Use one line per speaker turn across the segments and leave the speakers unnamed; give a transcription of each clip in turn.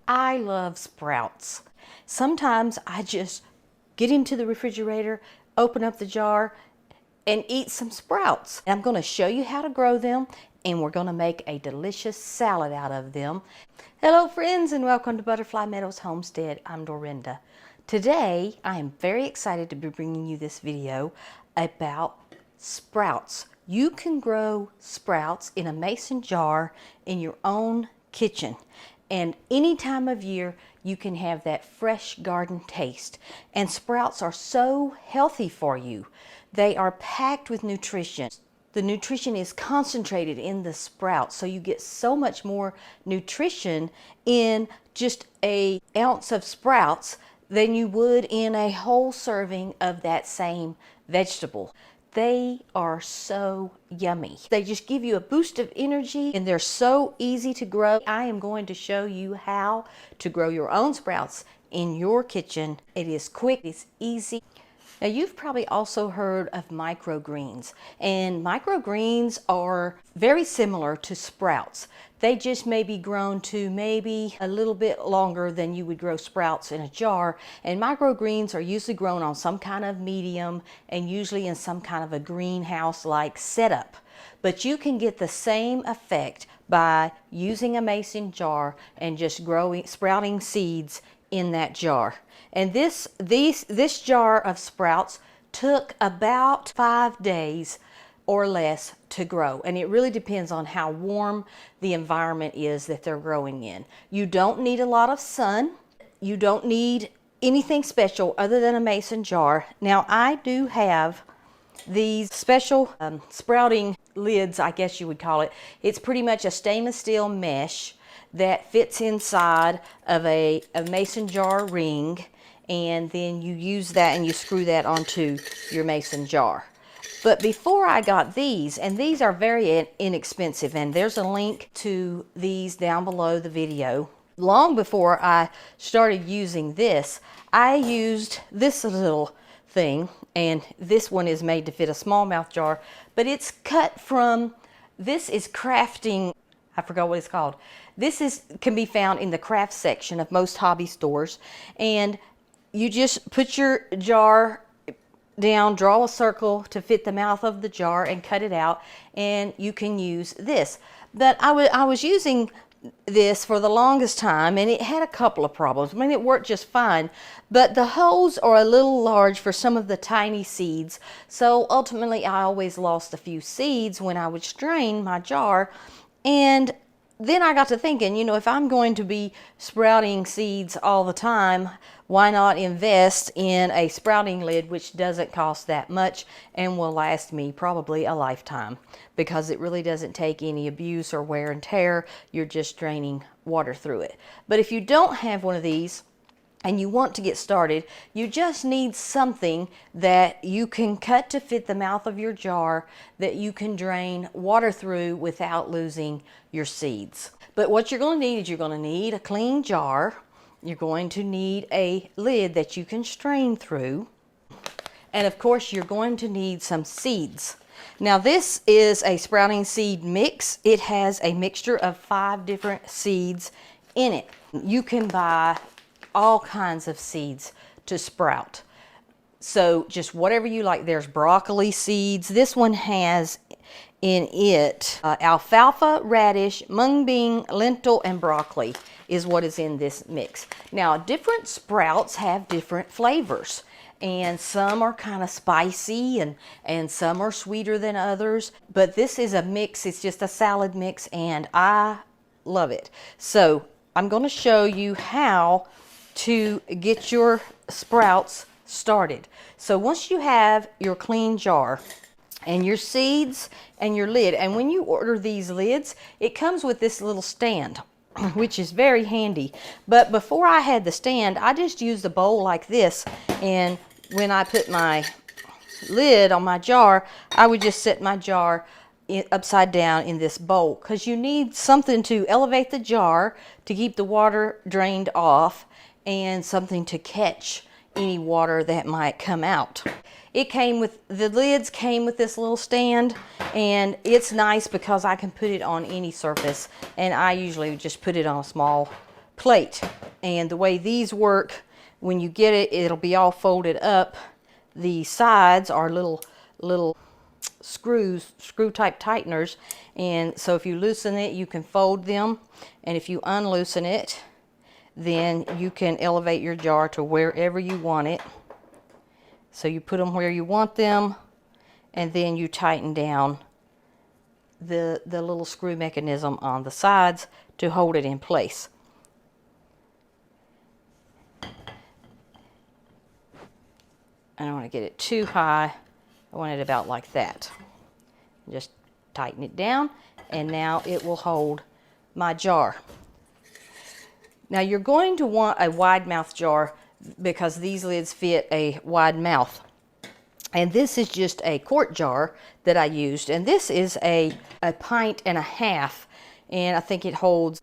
I love sprouts. Sometimes I just get into the refrigerator, open up the jar, and eat some sprouts. I'm going to show you how to grow them, and we're going to make a delicious salad out of them. Hello friends, and welcome to Butterfly Meadows Homestead. I'm Dorinda. Today I am very excited to be bringing you this video about sprouts. You can grow sprouts in a mason jar in your own kitchen, and any time of year you can have that fresh garden taste. And sprouts are so healthy for you. They are packed with nutrition. The nutrition is concentrated in the sprouts, so you get so much more nutrition in just an ounce of sprouts than you would in a whole serving of that same vegetable. They are so yummy. They just give you a boost of energy, and they're so easy to grow. I am going to show you how to grow your own sprouts in your kitchen. It is quick, it's easy. Now, you've probably also heard of microgreens, and microgreens are very similar to sprouts. They just may be grown to maybe a little bit longer than you would grow sprouts in a jar, and microgreens are usually grown on some kind of medium and usually in some kind of a greenhouse-like setup. But you can get the same effect by using a mason jar and just sprouting seeds in that jar. And this jar of sprouts took about 5 days or less to grow, and it really depends on how warm the environment is that they're growing in. You don't need a lot of sun. You don't need anything special other than a mason jar. Now, I do have these special sprouting lids, I guess you would call it. It's pretty much a stainless steel mesh that fits inside of a mason jar ring, and then you use that and you screw that onto your mason jar. But before I got these, and these are very inexpensive, and there's a link to these down below the video. Long before I started using this, I used this little thing, and this one is made to fit a smallmouth jar, but it's cut from, this is crafting, I forgot what it's called. Can be found in the craft section of most hobby stores, and you just put your jar down, draw a circle to fit the mouth of the jar, and cut it out, and you can use this. But I was using this for the longest time, and it had a couple of problems. I mean, it worked just fine, but the holes are a little large for some of the tiny seeds, so ultimately I always lost a few seeds when I would strain my jar. And then I got to thinking, you know, if I'm going to be sprouting seeds all the time, why not invest in a sprouting lid which doesn't cost that much and will last me probably a lifetime, because it really doesn't take any abuse or wear and tear. You're just draining water through it. But if you don't have one of these and you want to get started, you just need something that you can cut to fit the mouth of your jar that you can drain water through without losing your seeds. But what you're going to need is you're going to need a clean jar. You're going to need a lid that you can strain through. And of course, you're going to need some seeds. Now, this is a sprouting seed mix. It has a mixture of 5 different seeds in it. You can buy all kinds of seeds to sprout. So just whatever you like. There's broccoli seeds. This one has in it alfalfa, radish, mung bean, lentil, and broccoli is what is in this mix. Now, different sprouts have different flavors, and some are kind of spicy and some are sweeter than others. But this is a mix. It's just a salad mix, and I love it. So I'm going to show you how to get your sprouts started. So once you have your clean jar and your seeds and your lid, and when you order these lids, it comes with this little stand, which is very handy. But before I had the stand, I just used a bowl like this, and when I put my lid on my jar, I would just set my jar upside down in this bowl, because you need something to elevate the jar to keep the water drained off, and something to catch any water that might come out. The lids came with this little stand, and it's nice because I can put it on any surface, and I usually just put it on a small plate. And the way these work, when you get it, it'll be all folded up. The sides are little screws, screw type tighteners. And so if you loosen it, you can fold them. And if you unloosen it, then you can elevate your jar to wherever you want it. So you put them where you want them, and then you tighten down the little screw mechanism on the sides to hold it in place. I don't want to get it too high. I want it about like that. Just tighten it down, and now it will hold my jar. Now you're going to want a wide mouth jar because these lids fit a wide mouth. And this is just a quart jar that I used, and this is a 1.5 pints, and I think it holds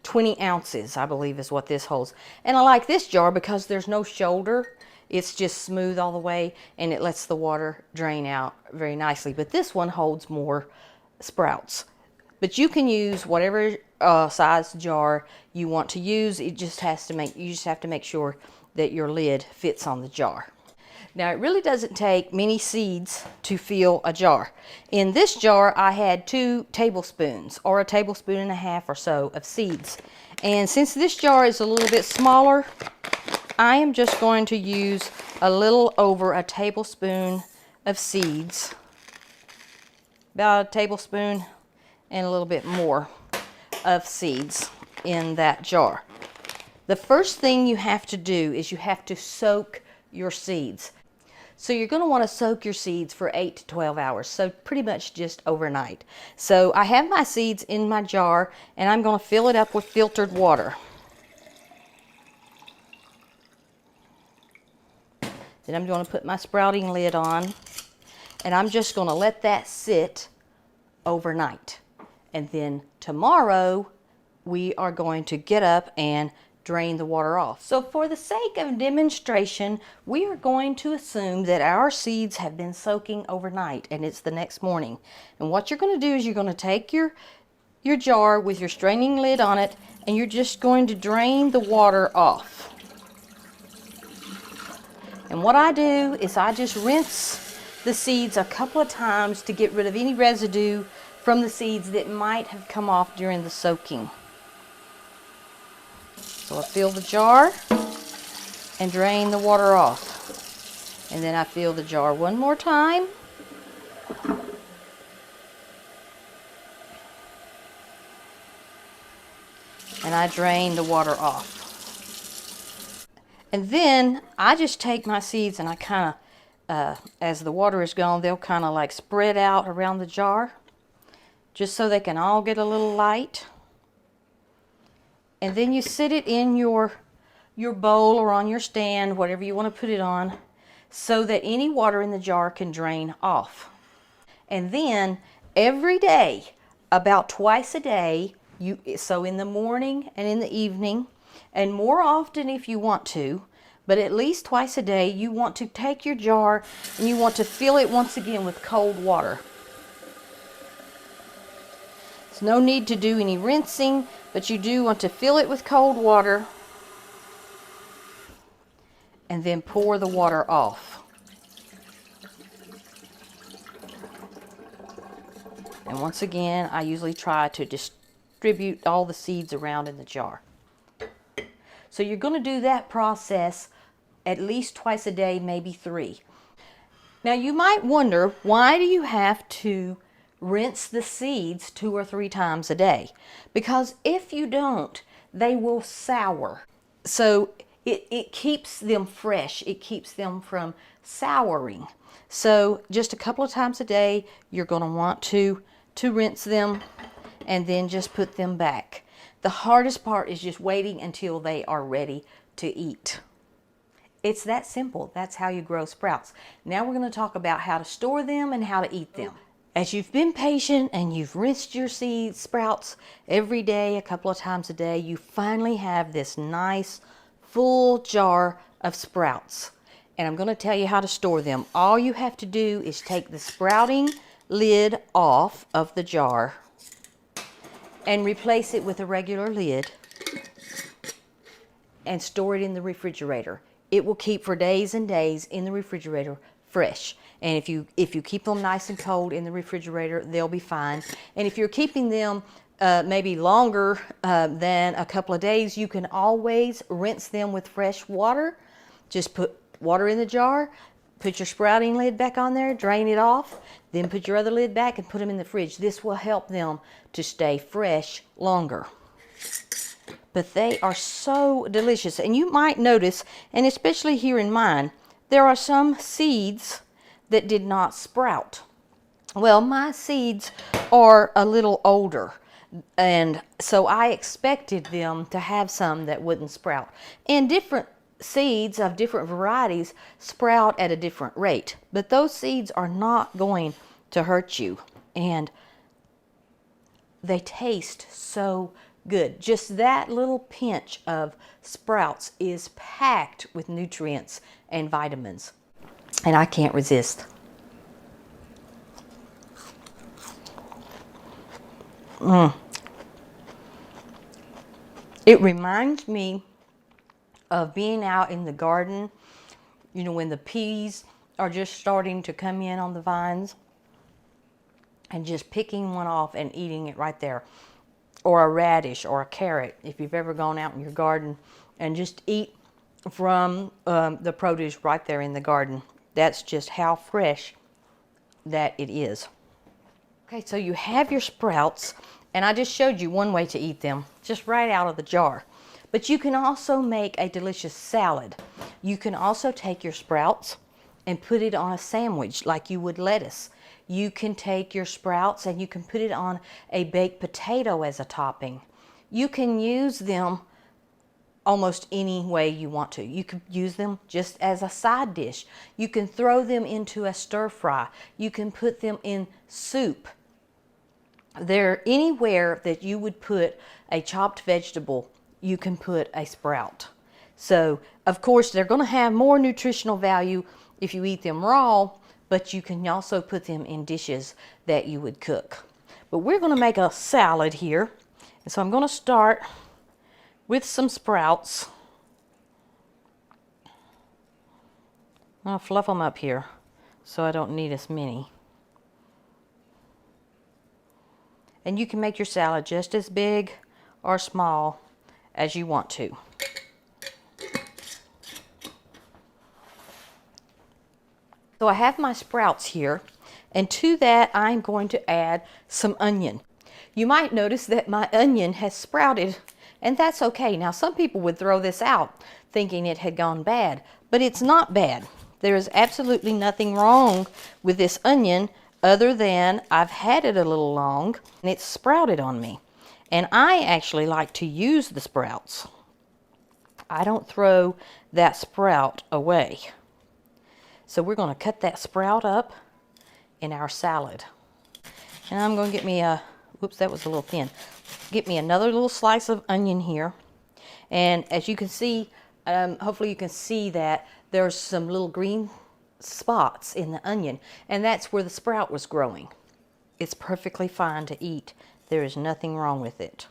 20 ounces, I believe is what this holds. And I like this jar because there's no shoulder. It's just smooth all the way, and it lets the water drain out very nicely. But this one holds more sprouts. But you can use whatever size jar you want to use. You just have to make sure that your lid fits on the jar. Now it really doesn't take many seeds to fill a jar. In this jar I had 2 tablespoons or 1.5 tablespoons or so of seeds. And since this jar is a little bit smaller, I am just going to use a little over 1 tablespoon of seeds. About 1 tablespoon and a little bit more of seeds in that jar. The first thing you have to do is you have to soak your seeds. So you're going to want to soak your seeds for 8 to 12 hours, so pretty much just overnight. So I have my seeds in my jar, and I'm going to fill it up with filtered water. Then I'm going to put my sprouting lid on, and I'm just going to let that sit overnight. And then tomorrow we are going to get up and drain the water off. So for the sake of demonstration, we are going to assume that our seeds have been soaking overnight and it's the next morning. And what you're going to do is you're going to take your jar with your straining lid on it, and you're just going to drain the water off. And what I do is I just rinse the seeds a couple of times to get rid of any residue from the seeds that might have come off during the soaking. So I fill the jar and drain the water off. And then I fill the jar one more time. And I drain the water off. And then I just take my seeds and I kind of, as the water is gone, they'll kind of like spread out around the jar, just so they can all get a little light. And then you sit it in your bowl or on your stand, whatever you want to put it on, so that any water in the jar can drain off. And then every day, about twice a day, so in the morning and in the evening, and more often if you want to, but at least twice a day, you want to take your jar and you want to fill it once again with cold water. There's no need to do any rinsing, but you do want to fill it with cold water and then pour the water off. And once again, I usually try to distribute all the seeds around in the jar. So you're going to do that process at least twice a day, maybe 3. Now you might wonder, why do you have to rinse the seeds 2 or 3 times a day? Because if you don't, they will sour. So it keeps them fresh. It keeps them from souring. So just a couple of times a day, you're going to want to rinse them and then just put them back. The hardest part is just waiting until they are ready to eat. It's that simple. That's how you grow sprouts. Now we're going to talk about how to store them and how to eat them. As you've been patient and you've rinsed your seed sprouts every day, a couple of times a day, you finally have this nice full jar of sprouts. And I'm going to tell you how to store them. All you have to do is take the sprouting lid off of the jar and replace it with a regular lid. and store it in the refrigerator. It will keep for days and days in the refrigerator fresh. And if you keep them nice and cold in the refrigerator, they'll be fine. And if you're keeping them maybe longer than a couple of days, you can always rinse them with fresh water. Just put water in the jar, put your sprouting lid back on there, drain it off, then put your other lid back and put them in the fridge. This will help them to stay fresh longer. But they are so delicious. And you might notice, and especially here in mine, there are some seeds that did not sprout. Well, my seeds are a little older, and so I expected them to have some that wouldn't sprout. And different seeds of different varieties sprout at a different rate, but those seeds are not going to hurt you, and they taste so good. Just that little pinch of sprouts is packed with nutrients and vitamins, and I can't resist. It reminds me of being out in the garden, you know, when the peas are just starting to come in on the vines, and just picking one off and eating it right there. Or a radish or a carrot, if you've ever gone out in your garden and just eat from the produce right there in the garden. That's just how fresh that it is. Okay, so you have your sprouts, and I just showed you one way to eat them, just right out of the jar. But you can also make a delicious salad. You can also take your sprouts and put it on a sandwich like you would lettuce. You can take your sprouts and you can put it on a baked potato as a topping. You can use them almost any way you want to. You can use them just as a side dish. You can throw them into a stir fry. You can put them in soup. They're anywhere that you would put a chopped vegetable, you can put a sprout. So, of course, they're going to have more nutritional value if you eat them raw, but you can also put them in dishes that you would cook. But we're going to make a salad here. And so I'm going to start with some sprouts. I'll fluff them up here so I don't need as many. And you can make your salad just as big or small as you want to. So I have my sprouts here, and to that I'm going to add some onion. You might notice that my onion has sprouted, and that's okay. Now some people would throw this out thinking it had gone bad, but it's not bad. There is absolutely nothing wrong with this onion other than I've had it a little long and it's sprouted on me. And I actually like to use the sprouts. I don't throw that sprout away. So we're going to cut that sprout up in our salad. And I'm going to get me a, whoops, that was a little thin. Get me another little slice of onion here. And as you can see, hopefully you can see that there's some little green spots in the onion. And that's where the sprout was growing. It's perfectly fine to eat. There is nothing wrong with it.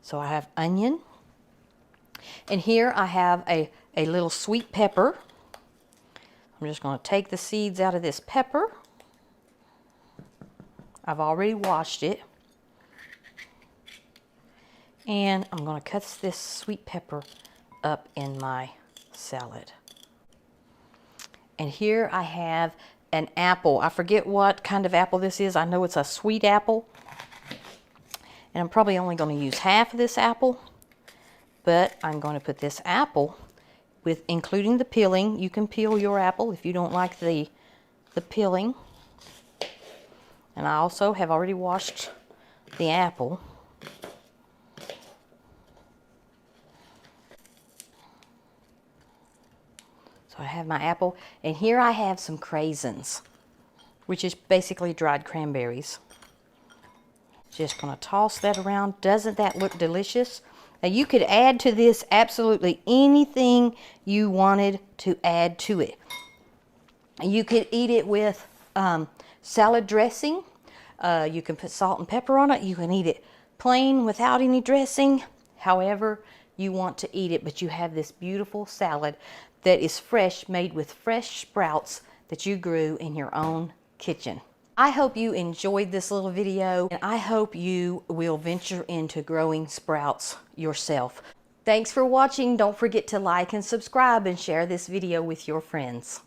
So I have onion. And here I have a little sweet pepper. I'm just going to take the seeds out of this pepper. I've already washed it. And I'm going to cut this sweet pepper up in my salad. And here I have an apple. I forget what kind of apple this is. I know it's a sweet apple. And I'm probably only going to use half of this apple. But I'm going to put this apple with, including the peeling. You can peel your apple if you don't like the peeling. And I also have already washed the apple. So I have my apple, and here I have some craisins, which is basically dried cranberries. Just going to toss that around. Doesn't that look delicious? Now you could add to this absolutely anything you wanted to add to it. You could eat it with salad dressing. You can put salt and pepper on it. You can eat it plain without any dressing. however you want to eat it, but you have this beautiful salad that is fresh, made with fresh sprouts that you grew in your own kitchen. I hope you enjoyed this little video, and I hope you will venture into growing sprouts yourself. Thanks for watching. Don't forget to like and subscribe and share this video with your friends.